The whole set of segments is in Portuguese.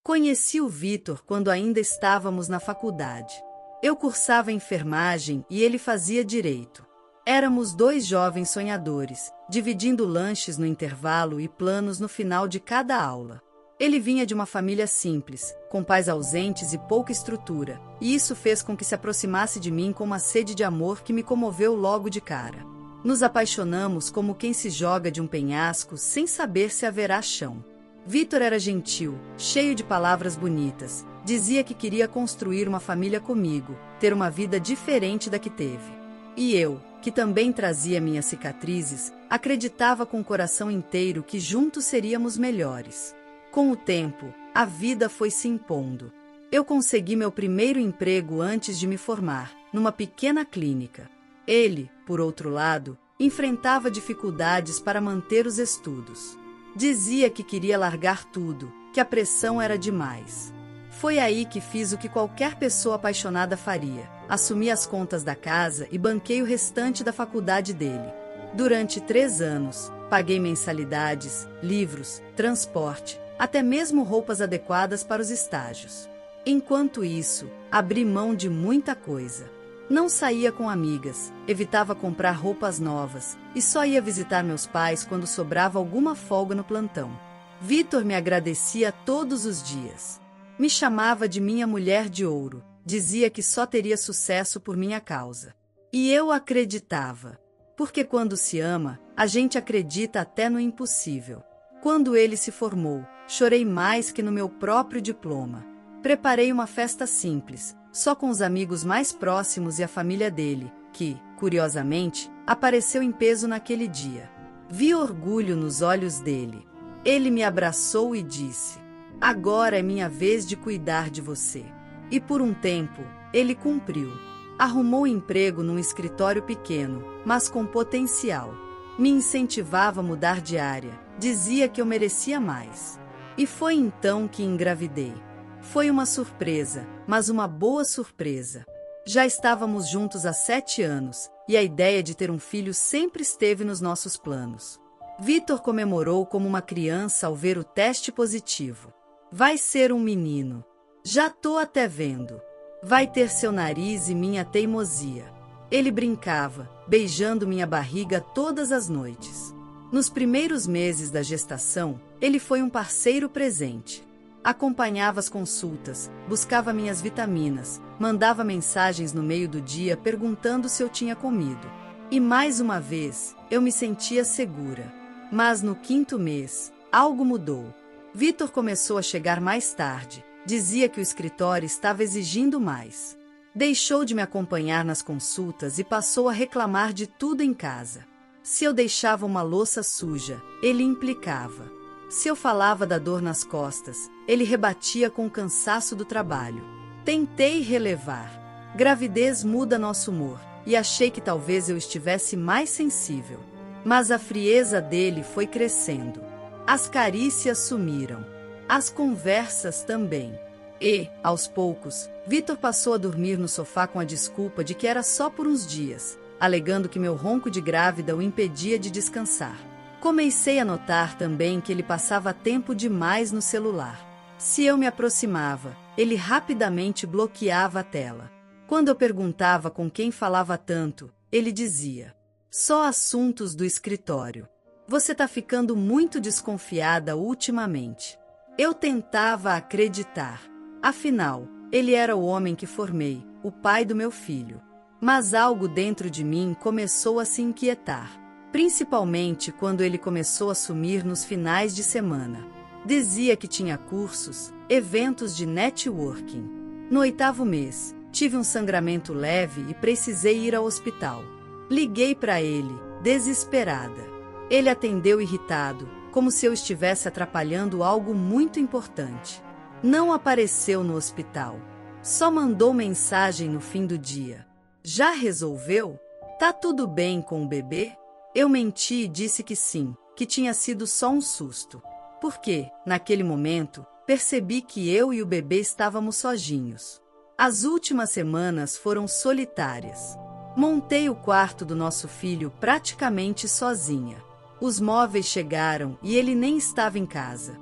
Conheci o Vitor quando ainda estávamos na faculdade. Eu cursava enfermagem e ele fazia direito. Éramos dois jovens sonhadores, dividindo lanches no intervalo e planos no final de cada aula. Ele vinha de uma família simples, com pais ausentes e pouca estrutura, e isso fez com que se aproximasse de mim com uma sede de amor que me comoveu logo de cara. Nos apaixonamos como quem se joga de um penhasco sem saber se haverá chão. Vitor era gentil, cheio de palavras bonitas, dizia que queria construir uma família comigo, ter uma vida diferente da que teve. E eu, que também trazia minhas cicatrizes, acreditava com o coração inteiro que juntos seríamos melhores. Com o tempo, a vida foi se impondo. Eu consegui meu primeiro emprego antes de me formar, numa pequena clínica. Ele, por outro lado, enfrentava dificuldades para manter os estudos. Dizia que queria largar tudo, que a pressão era demais. Foi aí que fiz o que qualquer pessoa apaixonada faria: assumi as contas da casa e banquei o restante da faculdade dele. Durante 3 anos, paguei mensalidades, livros, transporte, até mesmo roupas adequadas para os estágios. Enquanto isso, abri mão de muita coisa. Não saía com amigas, evitava comprar roupas novas e só ia visitar meus pais quando sobrava alguma folga no plantão. Vitor me agradecia todos os dias. Me chamava de minha mulher de ouro, dizia que só teria sucesso por minha causa. E eu acreditava. Porque quando se ama, a gente acredita até no impossível. Quando ele se formou, chorei mais que no meu próprio diploma. Preparei uma festa simples, só com os amigos mais próximos e a família dele, que, curiosamente, apareceu em peso naquele dia. Vi orgulho nos olhos dele. Ele me abraçou e disse: "Agora é minha vez de cuidar de você." E por um tempo, ele cumpriu. Arrumou emprego num escritório pequeno, mas com potencial. Me incentivava a mudar de área, dizia que eu merecia mais. E foi então que engravidei. Foi uma surpresa, mas uma boa surpresa. Já estávamos juntos há 7 anos, e a ideia de ter um filho sempre esteve nos nossos planos. Vitor comemorou como uma criança ao ver o teste positivo. "Vai ser um menino. Já tô até vendo. Vai ter seu nariz e minha teimosia." Ele brincava, beijando minha barriga todas as noites. Nos primeiros meses da gestação, ele foi um parceiro presente. Acompanhava as consultas, buscava minhas vitaminas, mandava mensagens no meio do dia perguntando se eu tinha comido. E mais uma vez, eu me sentia segura. Mas no 5º mês, algo mudou. Vitor começou a chegar mais tarde, dizia que o escritório estava exigindo mais. Deixou de me acompanhar nas consultas e passou a reclamar de tudo em casa. Se eu deixava uma louça suja, ele implicava. Se eu falava da dor nas costas, ele rebatia com o cansaço do trabalho. Tentei relevar. Gravidez muda nosso humor, e achei que talvez eu estivesse mais sensível. Mas a frieza dele foi crescendo. As carícias sumiram. As conversas também. E, aos poucos, Vitor passou a dormir no sofá com a desculpa de que era só por uns dias, alegando que meu ronco de grávida o impedia de descansar. Comecei a notar também que ele passava tempo demais no celular. Se eu me aproximava, ele rapidamente bloqueava a tela. Quando eu perguntava com quem falava tanto, ele dizia: "Só assuntos do escritório. Você tá ficando muito desconfiada ultimamente." Eu tentava acreditar. Afinal, ele era o homem que formei, o pai do meu filho. Mas algo dentro de mim começou a se inquietar. Principalmente quando ele começou a sumir nos finais de semana. Dizia que tinha cursos, eventos de networking. No 8º mês, tive um sangramento leve e precisei ir ao hospital. Liguei para ele, desesperada. Ele atendeu irritado, como se eu estivesse atrapalhando algo muito importante. Não apareceu no hospital. Só mandou mensagem no fim do dia: "Já resolveu? Tá tudo bem com o bebê?" Eu menti e disse que sim, que tinha sido só um susto. Porque, naquele momento, percebi que eu e o bebê estávamos sozinhos. As últimas semanas foram solitárias. Montei o quarto do nosso filho praticamente sozinha. Os móveis chegaram e ele nem estava em casa.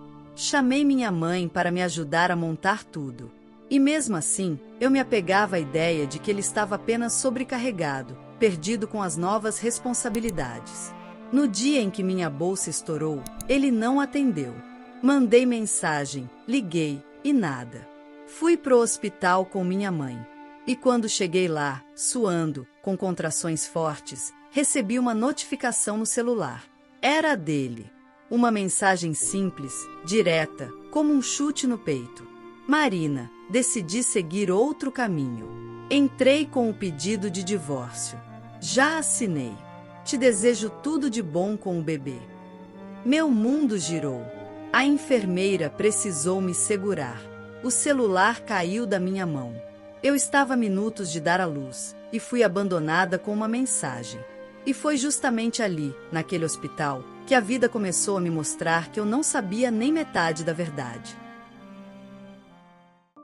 Chamei minha mãe para me ajudar a montar tudo. E mesmo assim, eu me apegava à ideia de que ele estava apenas sobrecarregado, perdido com as novas responsabilidades. No dia em que minha bolsa estourou, ele não atendeu. Mandei mensagem, liguei e nada. Fui pro hospital com minha mãe. E quando cheguei lá, suando, com contrações fortes, recebi uma notificação no celular. Era dele. Uma mensagem simples, direta, como um chute no peito. Marina, decidi seguir outro caminho. Entrei com o pedido de divórcio. Já assinei. Te desejo tudo de bom com o bebê. Meu mundo girou. A enfermeira precisou me segurar. O celular caiu da minha mão. Eu estava a minutos de dar à luz e fui abandonada com uma mensagem. E foi justamente ali, naquele hospital, que a vida começou a me mostrar que eu não sabia nem metade da verdade.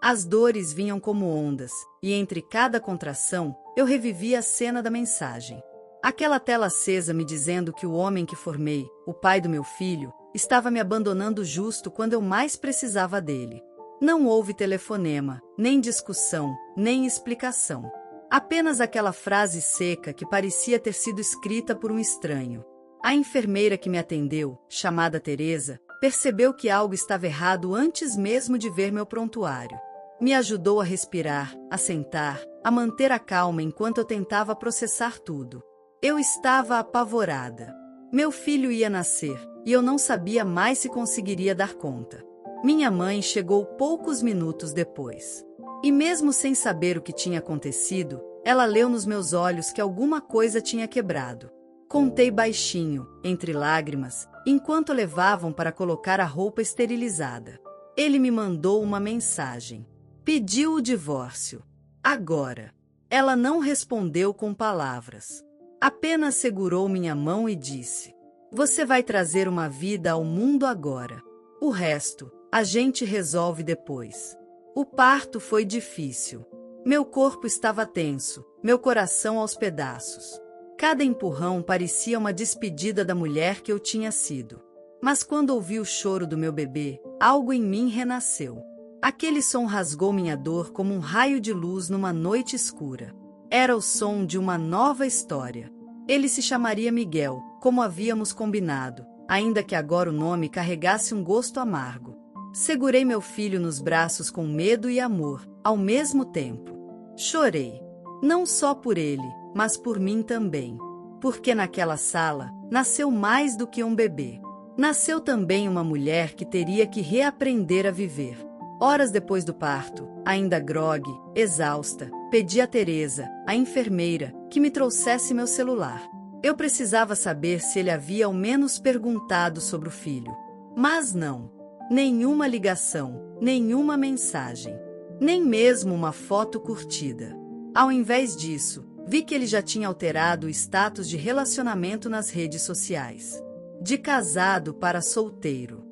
As dores vinham como ondas, e entre cada contração, eu revivia a cena da mensagem. Aquela tela acesa me dizendo que o homem que formei, o pai do meu filho, estava me abandonando justo quando eu mais precisava dele. Não houve telefonema, nem discussão, nem explicação. Apenas aquela frase seca que parecia ter sido escrita por um estranho. A enfermeira que me atendeu, chamada Teresa, percebeu que algo estava errado antes mesmo de ver meu prontuário. Me ajudou a respirar, a sentar, a manter a calma enquanto eu tentava processar tudo. Eu estava apavorada. Meu filho ia nascer, e eu não sabia mais se conseguiria dar conta. Minha mãe chegou poucos minutos depois. E mesmo sem saber o que tinha acontecido, ela leu nos meus olhos que alguma coisa tinha quebrado. Contei baixinho, entre lágrimas, enquanto levavam para colocar a roupa esterilizada. Ele me mandou uma mensagem. Pediu o divórcio. Agora. Ela não respondeu com palavras. Apenas segurou minha mão e disse: "Você vai trazer uma vida ao mundo agora. O resto, a gente resolve depois." O parto foi difícil. Meu corpo estava tenso, meu coração aos pedaços. Cada empurrão parecia uma despedida da mulher que eu tinha sido. Mas quando ouvi o choro do meu bebê, algo em mim renasceu. Aquele som rasgou minha dor como um raio de luz numa noite escura. Era o som de uma nova história. Ele se chamaria Miguel, como havíamos combinado, ainda que agora o nome carregasse um gosto amargo. Segurei meu filho nos braços com medo e amor, ao mesmo tempo. Chorei. Não só por ele, mas por mim também. Porque naquela sala, nasceu mais do que um bebê. Nasceu também uma mulher que teria que reaprender a viver. Horas depois do parto, ainda grogue, exausta, pedi a Teresa, a enfermeira, que me trouxesse meu celular. Eu precisava saber se ele havia ao menos perguntado sobre o filho. Mas não. Nenhuma ligação, nenhuma mensagem. Nem mesmo uma foto curtida. Ao invés disso, vi que ele já tinha alterado o status de relacionamento nas redes sociais. De casado para solteiro.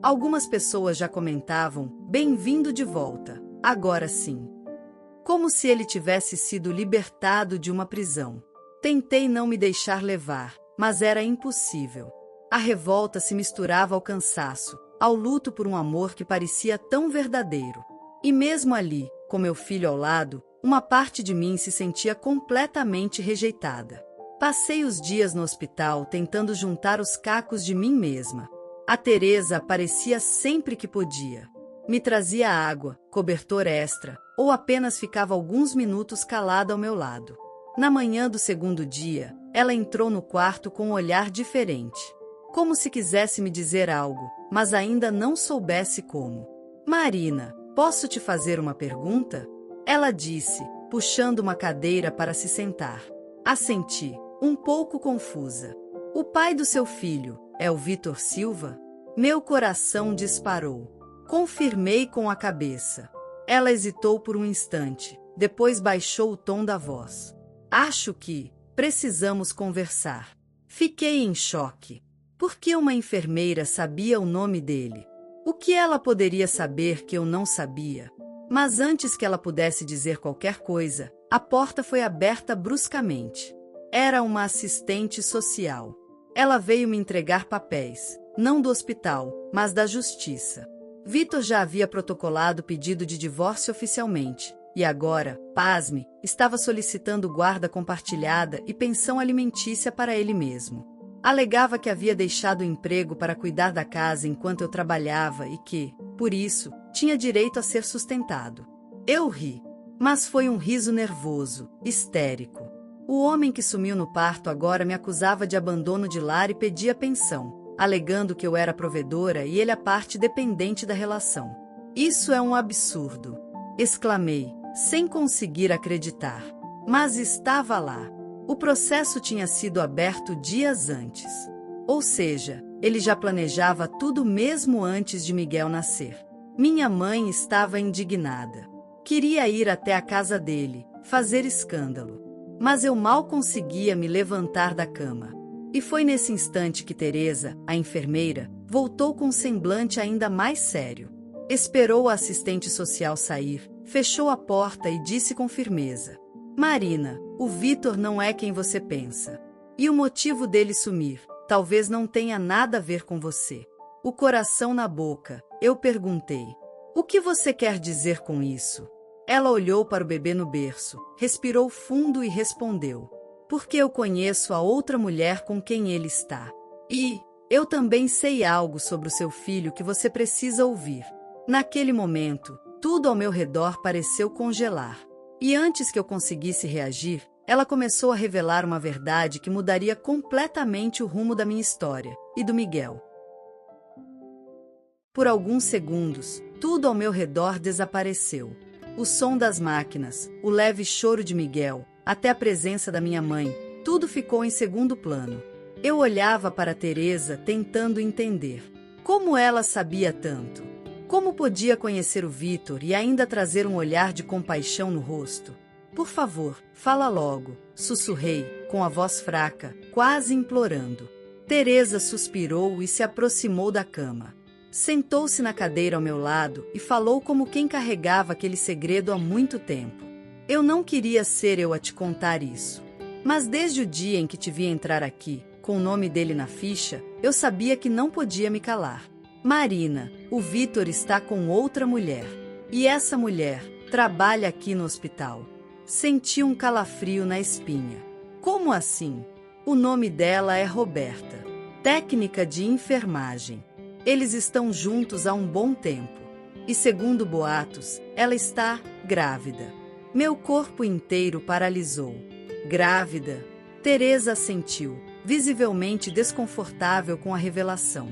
Algumas pessoas já comentavam: "Bem-vindo de volta, agora sim." Como se ele tivesse sido libertado de uma prisão. Tentei não me deixar levar, mas era impossível. A revolta se misturava ao cansaço, ao luto por um amor que parecia tão verdadeiro. E mesmo ali, com meu filho ao lado, uma parte de mim se sentia completamente rejeitada. Passei os dias no hospital tentando juntar os cacos de mim mesma. A Teresa aparecia sempre que podia. Me trazia água, cobertor extra, ou apenas ficava alguns minutos calada ao meu lado. Na manhã do segundo dia, ela entrou no quarto com um olhar diferente. Como se quisesse me dizer algo, mas ainda não soubesse como. "Marina, posso te fazer uma pergunta?" Ela disse, puxando uma cadeira para se sentar. Assenti, um pouco confusa. "O pai do seu filho é o Vitor Silva?" Meu coração disparou. Confirmei com a cabeça. Ela hesitou por um instante, depois baixou o tom da voz. "Acho que precisamos conversar." Fiquei em choque. Por que uma enfermeira sabia o nome dele? O que ela poderia saber que eu não sabia? Mas antes que ela pudesse dizer qualquer coisa, a porta foi aberta bruscamente. Era uma assistente social. Ela veio me entregar papéis, não do hospital, mas da justiça. Vitor já havia protocolado pedido de divórcio oficialmente, e agora, pasme, estava solicitando guarda compartilhada e pensão alimentícia para ele mesmo. Alegava que havia deixado o emprego para cuidar da casa enquanto eu trabalhava e que, por isso, tinha direito a ser sustentado. Eu ri, mas foi um riso nervoso, histérico. O homem que sumiu no parto agora me acusava de abandono de lar e pedia pensão, alegando que eu era provedora e ele a parte dependente da relação. Isso é um absurdo, exclamei, sem conseguir acreditar. Mas estava lá. O processo tinha sido aberto dias antes. Ou seja, ele já planejava tudo mesmo antes de Miguel nascer. Minha mãe estava indignada. Queria ir até a casa dele, fazer escândalo. Mas eu mal conseguia me levantar da cama. E foi nesse instante que Teresa, a enfermeira, voltou com um semblante ainda mais sério. Esperou a assistente social sair, fechou a porta e disse com firmeza: Marina, o Vitor não é quem você pensa. E o motivo dele sumir, talvez não tenha nada a ver com você. O coração na boca, eu perguntei: o que você quer dizer com isso? Ela olhou para o bebê no berço, respirou fundo e respondeu: porque eu conheço a outra mulher com quem ele está. E eu também sei algo sobre o seu filho que você precisa ouvir. Naquele momento, tudo ao meu redor pareceu congelar. E antes que eu conseguisse reagir, ela começou a revelar uma verdade que mudaria completamente o rumo da minha história e do Miguel. Por alguns segundos, tudo ao meu redor desapareceu. O som das máquinas, o leve choro de Miguel, até a presença da minha mãe, tudo ficou em segundo plano. Eu olhava para Teresa tentando entender. Como ela sabia tanto? Como podia conhecer o Vitor e ainda trazer um olhar de compaixão no rosto? Por favor, fala logo, sussurrei, com a voz fraca, quase implorando. Teresa suspirou e se aproximou da cama. Sentou-se na cadeira ao meu lado e falou como quem carregava aquele segredo há muito tempo. Eu não queria ser eu a te contar isso. Mas desde o dia em que te vi entrar aqui, com o nome dele na ficha, eu sabia que não podia me calar. Marina, o Vitor está com outra mulher. E essa mulher trabalha aqui no hospital. Senti um calafrio na espinha. Como assim? O nome dela é Roberta. Técnica de enfermagem. Eles estão juntos há um bom tempo. E segundo boatos, ela está grávida. Meu corpo inteiro paralisou. Grávida? Teresa assentiu, visivelmente desconfortável com a revelação.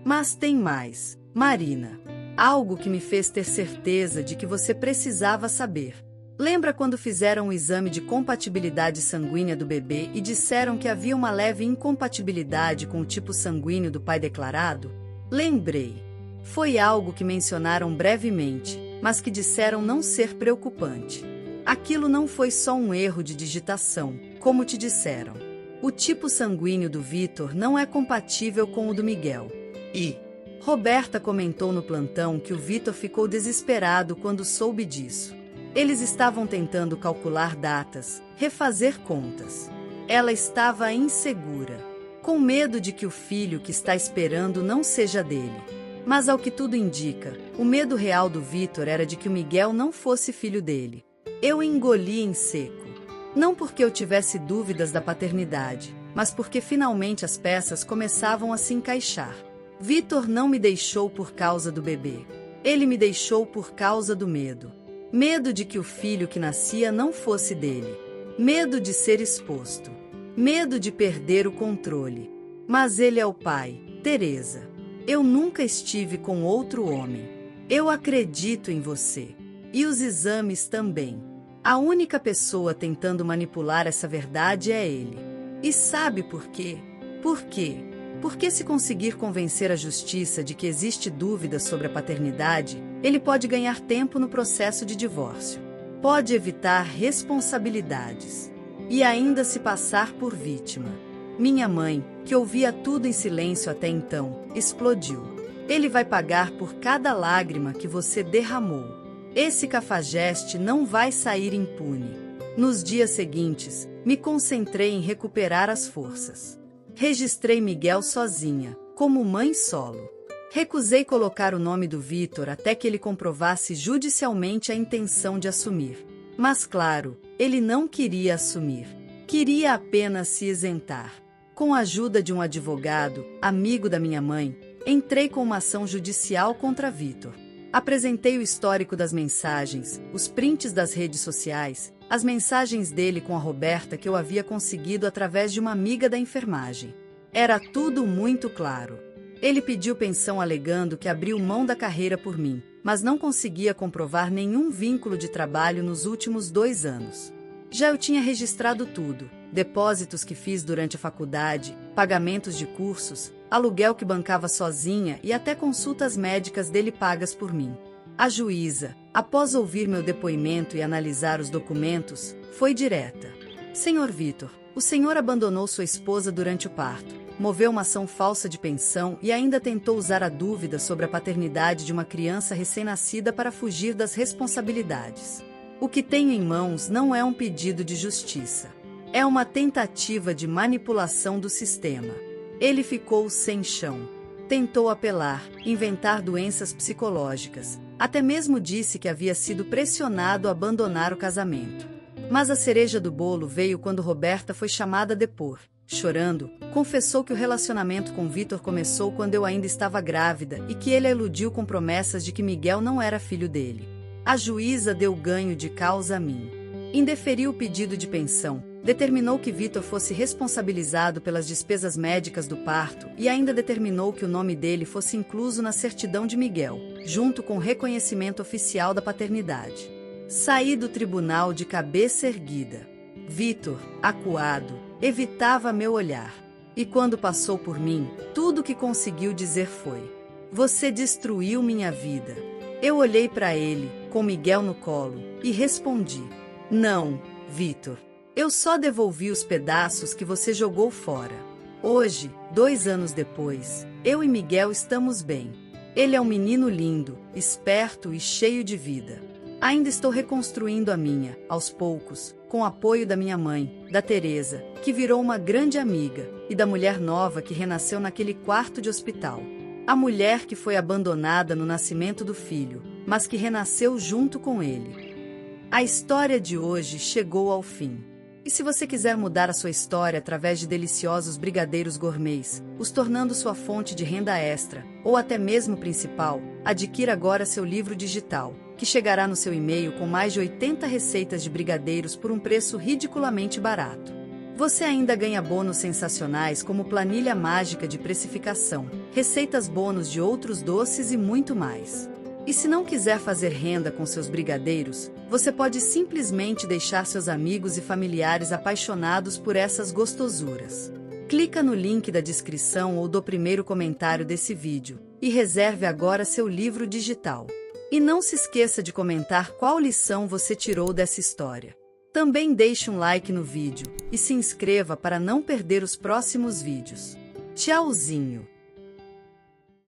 Mas tem mais, Marina. Algo que me fez ter certeza de que você precisava saber. Lembra quando fizeram o exame de compatibilidade sanguínea do bebê e disseram que havia uma leve incompatibilidade com o tipo sanguíneo do pai declarado? Lembrei. Foi algo que mencionaram brevemente, mas que disseram não ser preocupante. Aquilo não foi só um erro de digitação, como te disseram. O tipo sanguíneo do Vitor não é compatível com o do Miguel. E Roberta comentou no plantão que o Vitor ficou desesperado quando soube disso. Eles estavam tentando calcular datas, refazer contas. Ela estava insegura, com medo de que o filho que está esperando não seja dele. Mas ao que tudo indica, o medo real do Vitor era de que o Miguel não fosse filho dele. Eu engoli em seco. Não porque eu tivesse dúvidas da paternidade, mas porque finalmente as peças começavam a se encaixar. Vitor não me deixou por causa do bebê. Ele me deixou por causa do medo. Medo de que o filho que nascia não fosse dele. Medo de ser exposto. Medo de perder o controle. Mas ele é o pai, Teresa. Eu nunca estive com outro homem. Eu acredito em você. E os exames também. A única pessoa tentando manipular essa verdade é ele. E sabe por quê? Por quê? Porque se conseguir convencer a justiça de que existe dúvida sobre a paternidade, ele pode ganhar tempo no processo de divórcio. Pode evitar responsabilidades. E ainda se passar por vítima. Minha mãe, que ouvia tudo em silêncio até então, explodiu. Ele vai pagar por cada lágrima que você derramou. Esse cafajeste não vai sair impune. Nos dias seguintes, me concentrei em recuperar as forças. Registrei Miguel sozinha, como mãe solo. Recusei colocar o nome do Vitor até que ele comprovasse judicialmente a intenção de assumir. Mas claro, ele não queria assumir. Queria apenas se isentar. Com a ajuda de um advogado, amigo da minha mãe, entrei com uma ação judicial contra Vitor. Apresentei o histórico das mensagens, os prints das redes sociais, as mensagens dele com a Roberta que eu havia conseguido através de uma amiga da enfermagem. Era tudo muito claro. Ele pediu pensão alegando que abriu mão da carreira por mim, mas não conseguia comprovar nenhum vínculo de trabalho nos últimos 2 anos. Já eu tinha registrado tudo: depósitos que fiz durante a faculdade, pagamentos de cursos, aluguel que bancava sozinha e até consultas médicas dele pagas por mim. A juíza, após ouvir meu depoimento e analisar os documentos, foi direta. Senhor Vitor, o senhor abandonou sua esposa durante o parto, moveu uma ação falsa de pensão e ainda tentou usar a dúvida sobre a paternidade de uma criança recém-nascida para fugir das responsabilidades. O que tenho em mãos não é um pedido de justiça. É uma tentativa de manipulação do sistema. Ele ficou sem chão. Tentou apelar, inventar doenças psicológicas. Até mesmo disse que havia sido pressionado a abandonar o casamento. Mas a cereja do bolo veio quando Roberta foi chamada a depor. Chorando, confessou que o relacionamento com Vitor começou quando eu ainda estava grávida e que ele a iludiu com promessas de que Miguel não era filho dele. A juíza deu ganho de causa a mim. Indeferiu o pedido de pensão, determinou que Vitor fosse responsabilizado pelas despesas médicas do parto e ainda determinou que o nome dele fosse incluso na certidão de Miguel, junto com o reconhecimento oficial da paternidade. Saí do tribunal de cabeça erguida. Vitor, acuado, evitava meu olhar. E quando passou por mim, tudo o que conseguiu dizer foi: "Você destruiu minha vida." Eu olhei para ele, com Miguel no colo, e respondi: "Não, Vitor. Eu só devolvi os pedaços que você jogou fora. Hoje, 2 anos depois, eu e Miguel estamos bem. Ele é um menino lindo, esperto e cheio de vida. Ainda estou reconstruindo a minha, aos poucos, com o apoio da minha mãe, da Teresa, que virou uma grande amiga, e da mulher nova que renasceu naquele quarto de hospital. A mulher que foi abandonada no nascimento do filho, mas que renasceu junto com ele." A história de hoje chegou ao fim. E se você quiser mudar a sua história através de deliciosos brigadeiros gourmets, os tornando sua fonte de renda extra, ou até mesmo principal, adquira agora seu livro digital, que chegará no seu e-mail com mais de 80 receitas de brigadeiros por um preço ridiculamente barato. Você ainda ganha bônus sensacionais como planilha mágica de precificação, receitas bônus de outros doces e muito mais. E se não quiser fazer renda com seus brigadeiros, você pode simplesmente deixar seus amigos e familiares apaixonados por essas gostosuras. Clica no link da descrição ou do primeiro comentário desse vídeo e reserve agora seu livro digital. E não se esqueça de comentar qual lição você tirou dessa história. Também deixe um like no vídeo e se inscreva para não perder os próximos vídeos. Tchauzinho!